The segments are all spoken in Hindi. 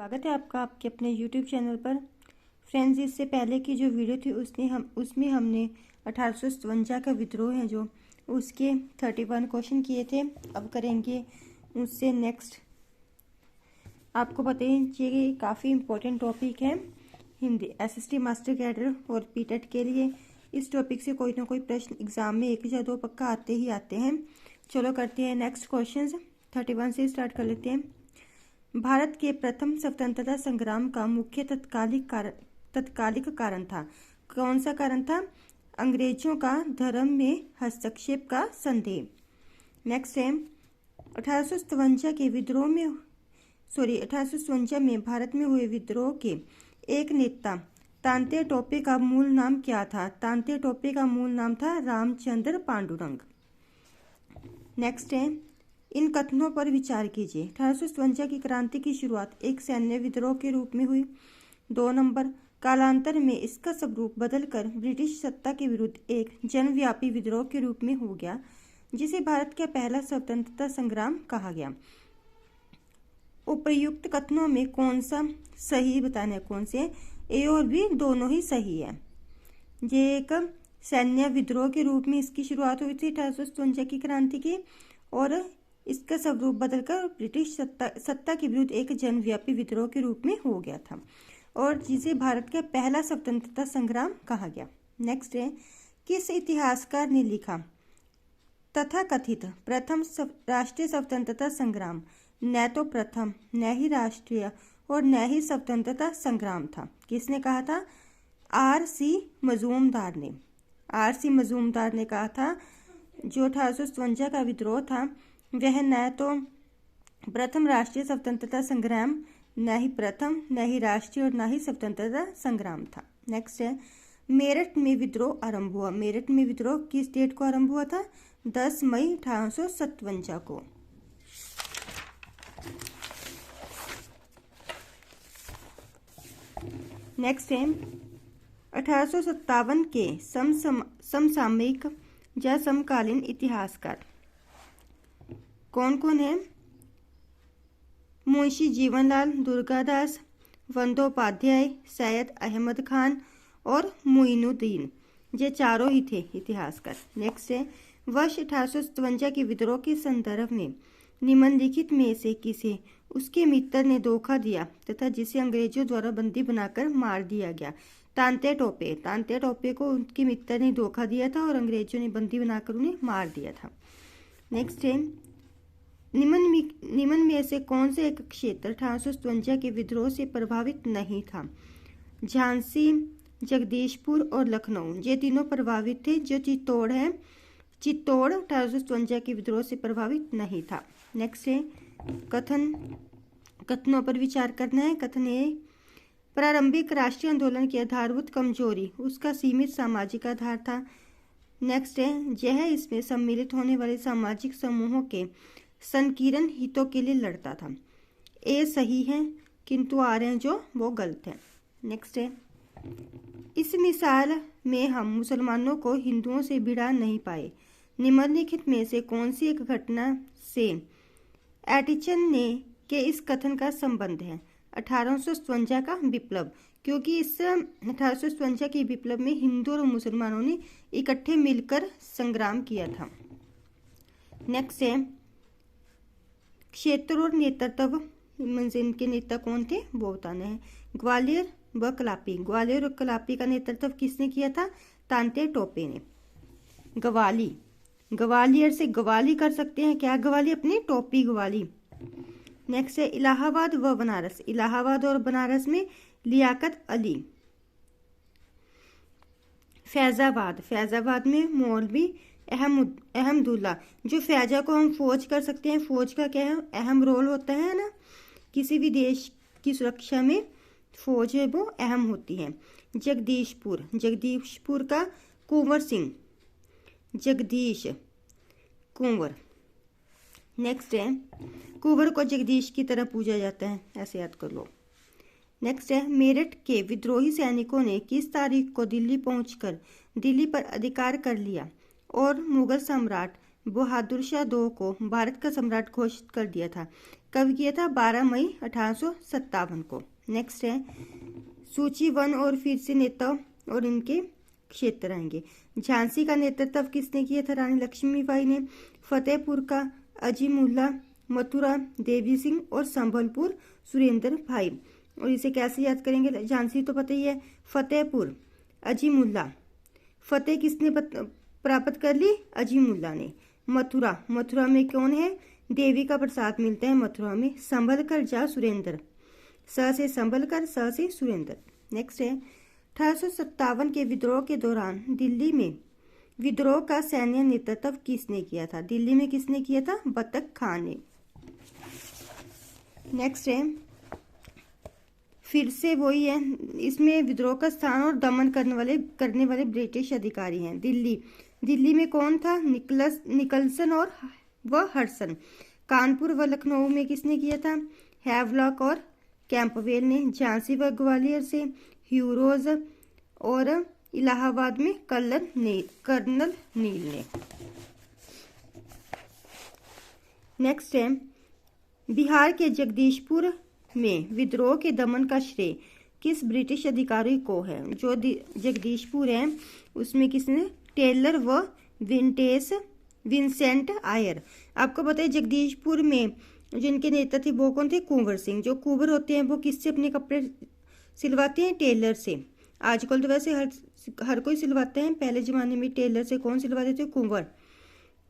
स्वागत है आपका आपके अपने YouTube चैनल पर। फ्रेंड्स, इससे पहले की जो वीडियो थी उसमें हमने 1857 का विद्रोह है जो उसके 31 क्वेश्चन किए थे। अब करेंगे उससे नेक्स्ट। आपको पता ही ये काफ़ी इम्पोर्टेंट टॉपिक है हिंदी SST मास्टर कैडर और पीटेट के लिए। इस टॉपिक से कोई ना कोई प्रश्न एग्जाम में 1 या 2 पक्का आते ही आते हैं। चलो करते हैं नेक्स्ट क्वेश्चन। 31 से स्टार्ट कर लेते हैं। भारत के प्रथम स्वतंत्रता संग्राम का मुख्य तत्कालिक कारण था। कौन सा कारण था? अंग्रेजों का धर्म में हस्तक्षेप का संदेह। नेक्स्ट है 1857 में भारत में हुए विद्रोह के एक नेता तांते टोपे का मूल नाम क्या था? तांते टोपे का मूल नाम था रामचंद्र पांडुरंग। नेक्स्ट है इन कथनों पर विचार कीजिए। 1857 की क्रांति की शुरुआत एक सैन्य विद्रोह के रूप में हुई। 2 नंबर, कालांतर में इसका स्वरूप बदलकर ब्रिटिश सत्ता के विरुद्ध एक जनव्यापी विद्रोह के रूप में हो गया, जिसे भारत का पहला स्वतंत्रता संग्राम कहा गया। उपर्युक्त कथनों में कौन सा सही बताना है? कौन से? ए और बी दोनों ही सही है। ये एक सैन्य विद्रोह के रूप में इसकी शुरुआत हुई थी 1857 की क्रांति की, और इसका स्वरूप बदलकर ब्रिटिश सत्ता के विरुद्ध एक जनव्यापी विद्रोह के रूप में हो गया था, और जिसे भारत का पहला स्वतंत्रता संग्राम कहा गया। नेक्स्ट है किस इतिहासकार ने लिखा तथाकथित प्रथम राष्ट्रीय स्वतंत्रता संग्राम न तो प्रथम, न ही राष्ट्रीय और न ही स्वतंत्रता संग्राम था? किसने कहा था? R.C. मजूमदार ने। R.C. मजूमदार ने कहा था जो 1857 का विद्रोह था वह न तो प्रथम राष्ट्रीय स्वतंत्रता संग्राम, न ही प्रथम, न ही राष्ट्रीय और न ही स्वतंत्रता संग्राम था। नेक्स्ट है मेरठ में विद्रोह आरंभ हुआ। मेरठ में विद्रोह किस डेट को आरंभ हुआ था? 10 मई 1857 को। नेक्स्ट है 1857 के समसामयिक या समकालीन इतिहासकार कौन कौन है? मुंशी जीवनलाल, दुर्गादास, बंदोपाध्याय, सैयद अहमद खान और मुइनुद्दीन। ये चारों ही थे इतिहासकार। नेक्स्ट है वर्ष 1857 के विद्रोह के संदर्भ में निम्नलिखित में से किसे उसके मित्र ने धोखा दिया तथा जिसे अंग्रेजों द्वारा बंदी बनाकर मार दिया गया? तांते टोपे। तांते टोपे को उनके मित्र ने धोखा दिया था और अंग्रेजों ने बंदी बनाकर उन्हें मार दिया था। नेक्स्ट है निम्न में से कौन से एक क्षेत्र 1857 के विद्रोह से प्रभावित नहीं था? झांसी, जगदीशपुर और लखनऊ। ये तीनों प्रभावित थे। जो चित्तौड़ है, चित्तौड़ 1857 के विद्रोह से प्रभावित नहीं था। नेक्स्ट है कथनों पर विचार करना है। कथन ए प्रारंभिक राष्ट्रीय आंदोलन की आधारभूत कमजोरी उसका सीमित सामाजिक आधार था। नेक्स्ट है यह इसमें सम्मिलित होने वाले सामाजिक समूहों के संकीर्ण हितों के लिए लड़ता था। ए सही है, किंतु आ रहे हैं जो वो गलत है। नेक्स्ट है इस मिसाल में हम मुसलमानों को हिंदुओं से भिड़ा नहीं पाए। निम्नलिखित में से कौन सी एक घटना से एटिचन ने के इस कथन का संबंध है? 1857 का विप्लव, क्योंकि इस 1857 के विप्लव में हिंदू और मुसलमानों ने इकट्ठे मिलकर संग्राम किया था। नेक्स्ट है क्षेत्र और नेतृत्व, इनके नेता कौन थे वो बताना है। ग्वालियर व कलापी। ग्वालियर और कलापी का नेतृत्व किसने किया था? तांते टोपे ने। ग्वालियर से गवाली कर सकते हैं क्या? गवाली अपनी टोपी गवाली। नेक्स्ट है इलाहाबाद व बनारस। इलाहाबाद और बनारस में लियाकत अली। फैजाबाद में मौलवी अहमदुल्ला। जो फैजा को हम फौज कर सकते हैं, फौज का क्या है? अहम रोल होता है ना, किसी भी देश की सुरक्षा में फौज है वो अहम होती है। जगदीशपुर का कुंवर सिंह, जगदीश कुंवर। नेक्स्ट है कुंवर को जगदीश की तरह पूजा जाता है, ऐसे याद कर लो। नेक्स्ट है मेरठ के विद्रोही सैनिकों ने किस तारीख को दिल्ली पहुंचकर दिल्ली पर अधिकार कर लिया और मुगल सम्राट बहादुर शाह II को भारत का सम्राट घोषित कर दिया था? कब किया था? 12 मई 1857 को। नेक्स्ट है सूची 1 और फिर से नेता और इनके क्षेत्र आएंगे। झांसी का नेतृत्व किसने किया था? रानी लक्ष्मीबाई ने। फतेहपुर का अजीमुल्ला, मथुरा देवी सिंह और संबलपुर सुरेंद्र भाई। और इसे कैसे याद करेंगे? झांसी तो पता ही है। फतेहपुर अजीमुल्ला, फतेह किसने प्राप्त कर ली? अजीमुल्ला ने। मथुरा, मथुरा में कौन है? देवी का प्रसाद मिलता है मथुरा में। संभल कर जा सुरेंद्र, स से संभल कर, स से सुरेंद्र। नेक्स्ट है 1857 के विद्रोह के दौरान दिल्ली में विद्रोह का सैन्य नेतृत्व किसने किया था? दिल्ली में किसने किया था? बतख खान ने। नेक्स्ट है फिर से वही है, इसमें विद्रोह का स्थान और दमन करने वाले ब्रिटिश अधिकारी हैं। दिल्ली में कौन था? निकलसन और हडसन। कानपुर व लखनऊ में किसने किया था? हैवलॉक और कैंपवेल ने। झांसी व ग्वालियर से ह्यूरोज और इलाहाबाद में कर्नल नील ने। नेक्स्ट है बिहार के जगदीशपुर में विद्रोह के दमन का श्रेय किस ब्रिटिश अधिकारी को है? जो जगदीशपुर है उसमें किसने? टेलर व विंसेंट आयर। आपको पता है जगदीशपुर में जिनके नेता थे वो कौन थे? कुंवर सिंह। जो कुंवर होते हैं वो किससे अपने कपड़े सिलवाते हैं? टेलर से। आजकल तो वैसे हर कोई सिलवाते हैं, पहले जमाने में टेलर से कौन सिलवाते थे? कुंवर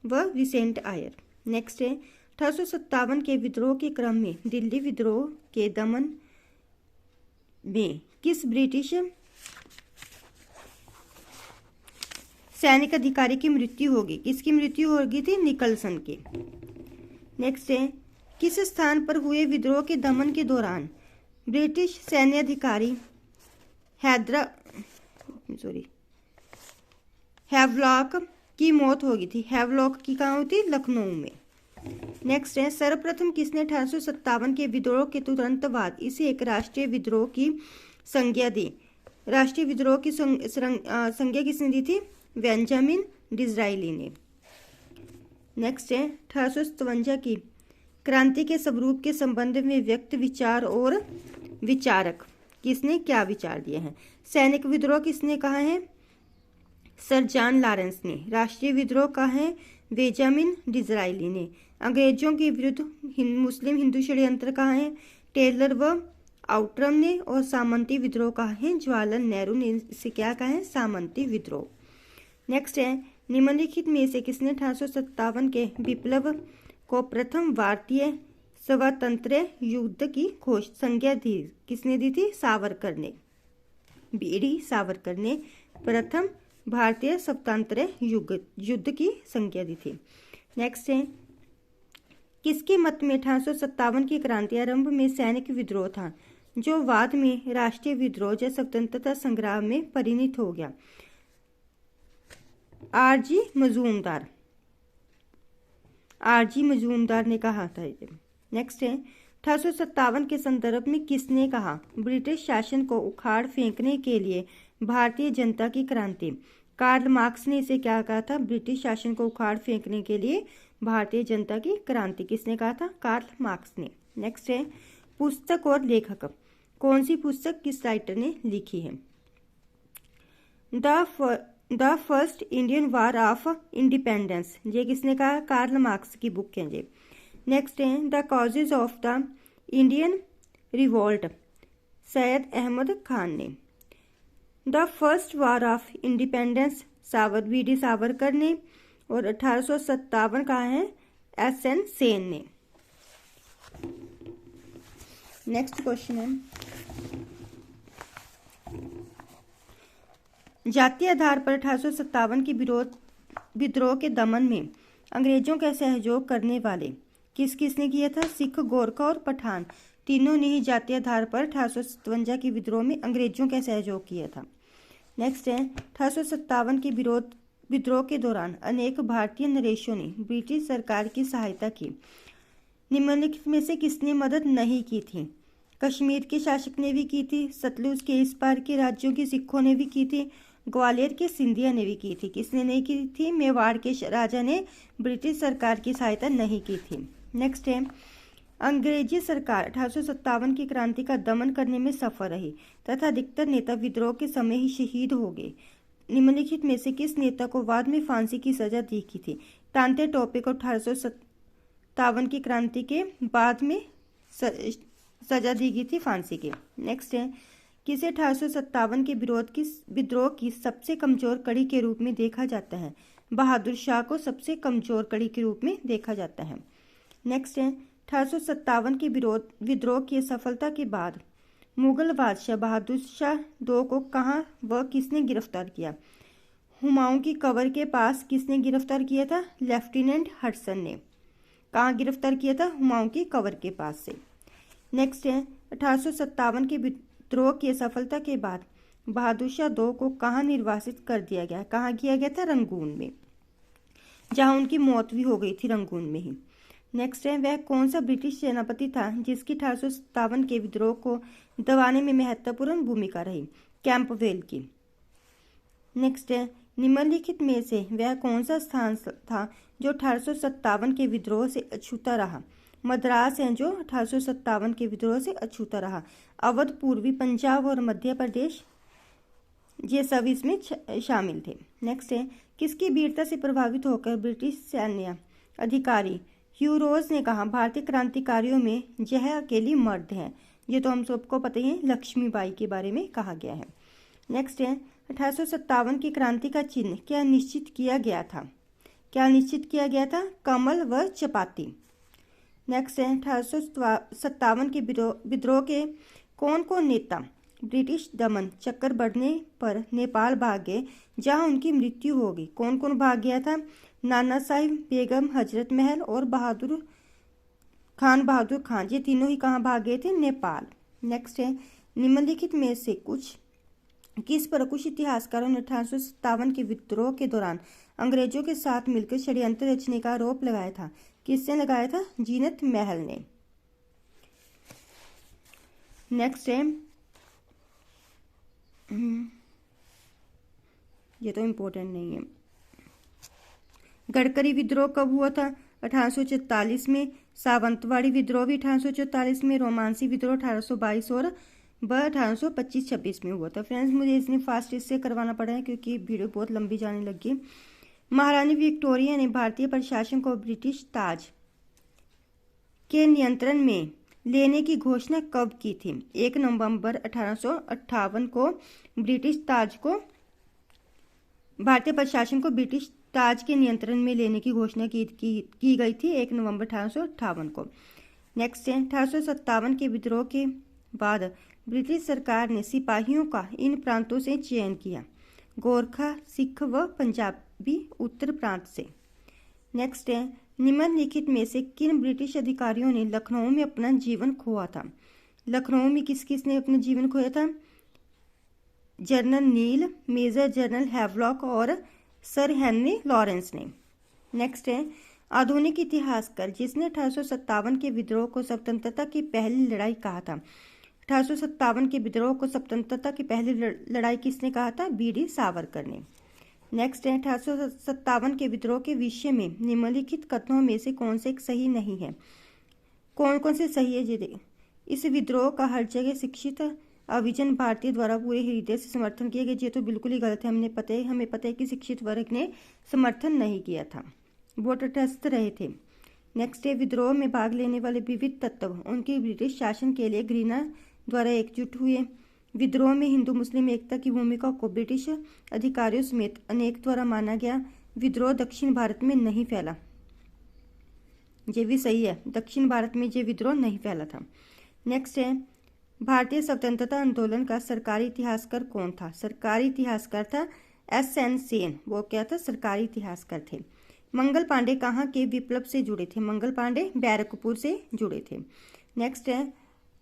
व विंसेंट आयर। नेक्स्ट है 1857 के विद्रोह के क्रम में दिल्ली विद्रोह के दमन में किस ब्रिटिश सैनिक अधिकारी की मृत्यु होगी? किसकी मृत्यु होगी थी? निकलसन की। नेक्स्ट है किस स्थान पर हुए विद्रोह के दमन के दौरान ब्रिटिश सैन्य अधिकारी हैवलॉक की मौत हो गई थी? हैवलॉक की कहाँ हुई थी? लखनऊ में। नेक्स्ट है सर्वप्रथम किसने 1857 के विद्रोह के तुरंत बाद इसे एक राष्ट्रीय विद्रोह की संज्ञा दी? राष्ट्रीय विद्रोह की संज्ञा किसने दी थी? बेंजामिन डिज़राइली ने। नेक्स्ट है 1857 की क्रांति के स्वरूप के संबंध में व्यक्त विचार और विचारक किसने क्या विचार दिए हैं? सैनिक विद्रोह किसने कहा है? सर जॉन लॉरेंस ने। राष्ट्रीय विद्रोह कहा है? बेंजामिन डिज़राइली ने। अंग्रेजों के विरुद्ध मुस्लिम हिंदू षड्यंत्र कहा है? टेलर व आउटरम ने। और सामंती विद्रोह कहा है? जवाहरलाल नेहरू ने। इसे क्या कहा है? सामंती विद्रोह। नेक्स्ट है निम्नलिखित में से किसने 1857 के विप्लव को प्रथम भारतीय स्वतंत्र युद्ध की संज्ञा दी? किसने दी थी? सावरकर ने। बीडी सावरकर ने प्रथम भारतीय स्वतंत्र युद्ध की संज्ञा दी थी। नेक्स्ट है किसके मत में 1857 की क्रांति आरंभ में सैनिक विद्रोह था जो बाद में राष्ट्रीय विद्रोह या स्वतंत्रता संग्राम में परिणत हो गया? आरजी मजूमदार ने कहा था। नेक्स्ट है 1857 के संदर्भ में किसने कहा? ब्रिटिश शासन को उखाड़ फेंकने के लिए भारतीय जनता की क्रांति। कार्ल मार्क्स ने इसे क्या कहा था? ब्रिटिश शासन को उखाड़ फेंकने के लिए भारतीय जनता की क्रांति। किसने कहा था? कार्ल मार्क्स ने। नेक्स्ट है पुस्तक और कौन सी पुस्तक किस राइटर ने लिखी है? The first Indian war of independence, ये किसने कहा? कार्ल मार्क्स की बुक है ये। नेक्स्ट है the causes of the Indian revolt, Syed Ahmad Khan ने। The first war of independence VD Savarkar ने। और 1857 कहा है? एस.एन. सेन ने। नेक्स्ट क्वेश्चन है जातीय आधार पर 1857 के विद्रोह के दमन में अंग्रेजों का सहयोग करने वाले किसने किया था? सिख, गोरखा और पठान तीनों ने ही जातीय आधार पर 1857 के विद्रोह में अंग्रेजों का सहयोग किया था। नेक्स्ट है 1857 के विद्रोह के दौरान अनेक भारतीय नरेशों ने ब्रिटिश सरकार की सहायता की। निम्नलिखित में से किसने मदद नहीं की थी? कश्मीर के शासक ने भी की थी, सतलुज के इस पार के राज्यों के सिखों ने भी की थी, ग्वालियर के सिंधिया ने भी की थी। किसने नहीं की थी? मेवाड़ के राजा ने ब्रिटिश सरकार की सहायता नहीं की थी। नेक्स्ट है अंग्रेजी सरकार 1857 की क्रांति का दमन करने में सफल रही तथा अधिकतर नेता विद्रोह के समय ही शहीद हो गए। निम्नलिखित में से किस नेता को बाद में फांसी की सजा दी गई थी? तांत्या टोपे को 1857 की क्रांति के बाद में सजा दी गई थी फांसी की। नेक्स्ट है, किसे 1857 के विद्रोह की सबसे कमजोर कड़ी के रूप में देखा जाता है? बहादुर शाह को सबसे कमजोर कड़ी के रूप में देखा जाता है। नेक्स्ट है, 1857 के विद्रोह की सफलता के बाद मुगल बादशाह बहादुर शाह II को कहाँ व किसने गिरफ्तार किया? हुमायूं की कबर के पास किसने गिरफ्तार किया था? लेफ्टिनेंट हडसन ने। कहाँ गिरफ्तार किया था? हुमायूं की कबर के पास से। नेक्स्ट है, 1857 के विद्रोह की सफलता के बाद बहादुर शाह II को कहाँ निर्वासित कर दिया गया? कहाँ किया गया था? रंगून में, जहाँ उनकी मौत भी हो गई थी, रंगून में ही। नेक्स्ट है, वह कौन सा ब्रिटिश सेनापति था जिसकी 1857 के विद्रोह को दबाने में महत्वपूर्ण भूमिका रही? कैंपबेल की। नेक्स्ट है, निम्नलिखित में से वह कौन सा स्थान था जो 1857 के विद्रोह से अछूता रहा? मद्रास है जो 1857 के विद्रोह से अछूता रहा। अवध, पूर्वी पंजाब और मध्य प्रदेश, ये सब इसमें शामिल थे। नेक्स्ट है, किसकी वीरता से प्रभावित होकर ब्रिटिश सैन्य अधिकारी ह्यू रोज ने कहा भारतीय क्रांतिकारियों में यह अकेली मर्द है? ये तो हम सबको पता ही है, लक्ष्मीबाई के बारे में कहा गया है। नेक्स्ट है, 1857 की क्रांति का चिन्ह क्या निश्चित किया गया था? क्या निश्चित किया गया था? कमल व चपाती। नेक्स्ट है, 1857 के विद्रोह के कौन कौन नेता ब्रिटिश दमन चक्कर बढ़ने पर नेपाल भाग गए जहां उनकी मृत्यु हो गई? कौन कौन भाग गया था? नाना साहिब, बेगम हजरत महल और खान बहादुर खान, ये तीनों ही कहाँ भाग गए थे? नेपाल। नेक्स्ट है, निम्नलिखित में से किस पर कुछ इतिहासकारों ने 1857 के विद्रोह के दौरान अंग्रेजों के साथ मिलकर षड्यंत्र रचने का आरोप लगाया था? किसने लगाया था? जीनत महल ने। नेक्स्ट है, ये तो इम्पोर्टेंट नहीं है। गडकरी विद्रोह कब हुआ था? 1844 में। सावंतवाड़ी विद्रोह भी 1844 में। रोमांसी विद्रोह 1822 और 1825-26 में हुआ था। फ्रेंड्स, मुझे इसने फास्ट इससे करवाना पड़ा है क्योंकि वीडियो बहुत लंबी जाने लगी। महारानी विक्टोरिया ने भारतीय प्रशासन को ब्रिटिश ताज के नियंत्रण में लेने की घोषणा कब की थी? 1 नवंबर 1858 को भारतीय प्रशासन को ब्रिटिश ताज के नियंत्रण में लेने की घोषणा की गई थी 1 नवंबर 1858 को। नेक्स्ट है, 1857 के विद्रोह के बाद ब्रिटिश सरकार ने सिपाहियों का इन प्रांतों से चयन किया? गोरखा, सिख व पंजाबी उत्तर प्रांत से। नेक्स्ट है, निम्नलिखित में से किन ब्रिटिश अधिकारियों ने लखनऊ में अपना जीवन खोया था? लखनऊ में किस किस ने अपना जीवन खोया था? जनरल नील, मेजर जनरल हैवलॉक और सर हेनरी लॉरेंस ने। नेक्स्ट है, आधुनिक इतिहासकार जिसने 1857 के विद्रोह को स्वतंत्रता की पहली लड़ाई कहा था? 1857 के विद्रोह को स्वतंत्रता की पहली लड़ाई किसने कहा था? बी.डी. सावरकर ने। नेक्स्ट है, 1857 के विद्रोह के विषय में निम्नलिखित कथनों में से कौन से सही नहीं है? कौन कौन से सही है? जी, इस विद्रोह का हर जगह शिक्षित अभिजन भारतीय द्वारा पूरे हृदय से समर्थन किया गया। ये तो बिल्कुल ही गलत है। हमें पता है कि शिक्षित वर्ग ने समर्थन नहीं किया था, वो तटस्थ रहे थे। नेक्स्ट है, विद्रोह में भाग लेने वाले विविध तत्व उनके ब्रिटिश शासन के लिए घृणा द्वारा एकजुट हुए। विद्रोह में हिंदू मुस्लिम एकता की भूमिका को ब्रिटिश अधिकारियों समेत अनेक द्वारा माना गया। विद्रोह दक्षिण भारत में नहीं फैला, ये भी सही है। दक्षिण भारत में ये विद्रोह नहीं फैला था। नेक्स्ट है, भारतीय स्वतंत्रता आंदोलन का सरकारी इतिहासकार कौन था? सरकारी इतिहासकार था S.N. सेन। वो क्या था? सरकारी इतिहासकार थे। मंगल पांडे कहाँ के विप्लव से जुड़े थे? मंगल पांडे बैरकपुर से जुड़े थे। नेक्स्ट है,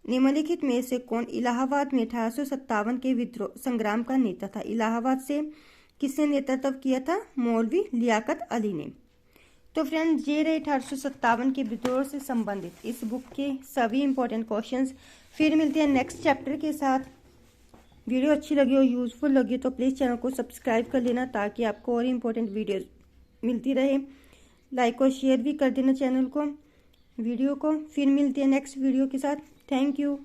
निम्नलिखित में से कौन इलाहाबाद में 1857 के विद्रोह संग्राम का नेता था? इलाहाबाद से किसने नेतृत्व किया था? मौलवी लियाकत अली ने। तो फ्रेंड्स, ये रहे 1857 के विद्रोह से संबंधित इस बुक के सभी इंपॉर्टेंट क्वेश्चंस। फिर मिलते हैं नेक्स्ट चैप्टर के साथ। वीडियो अच्छी लगी हो, यूजफुल लगी तो प्लीज़ चैनल को सब्सक्राइब कर लेना ताकि आपको और इंपॉर्टेंट वीडियोस मिलती रहे। लाइक और शेयर भी कर देना चैनल को। वीडियो को। फिर मिलते हैं नेक्स्ट वीडियो के साथ। Thank you.